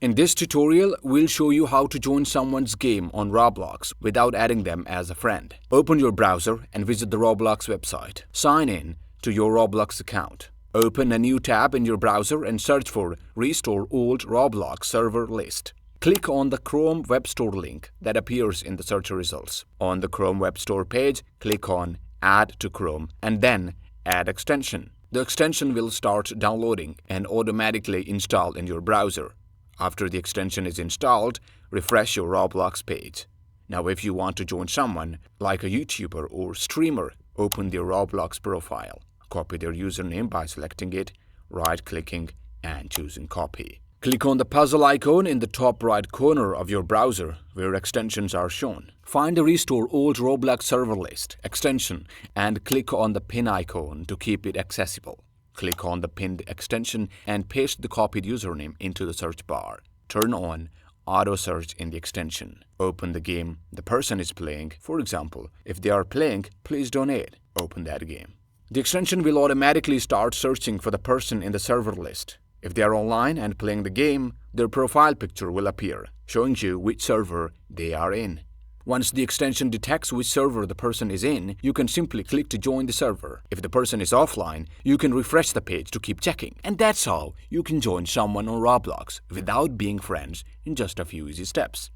In this tutorial, we'll show you how to join someone's game on Roblox without adding them as a friend. Open your browser and visit the Roblox website. Sign in to your Roblox account. Open a new tab in your browser and search for Restore Old Roblox Server List. Click on the Chrome Web Store link that appears in the search results. On the Chrome Web Store page, click on Add to Chrome and then Add Extension. The extension will start downloading and automatically install in your browser. After the extension is installed, refresh your Roblox page. Now if you want to join someone, like a YouTuber or streamer, open their Roblox profile. Copy their username by selecting it, right-clicking, and choosing Copy. Click on the puzzle icon in the top right corner of your browser where extensions are shown. Find the Restore Old Roblox Server List extension and click on the pin icon to keep it accessible. Click on the pinned extension and paste the copied username into the search bar. Turn on Auto Search in the extension. Open the game the person is playing. For example, if they are playing Please Donate, open that game. The extension will automatically start searching for the person in the server list. If they are online and playing the game, their profile picture will appear, showing you which server they are in. Once the extension detects which server the person is in, you can simply click to join the server. If the person is offline, you can refresh the page to keep checking. And that's how you can join someone on Roblox without being friends in just a few easy steps.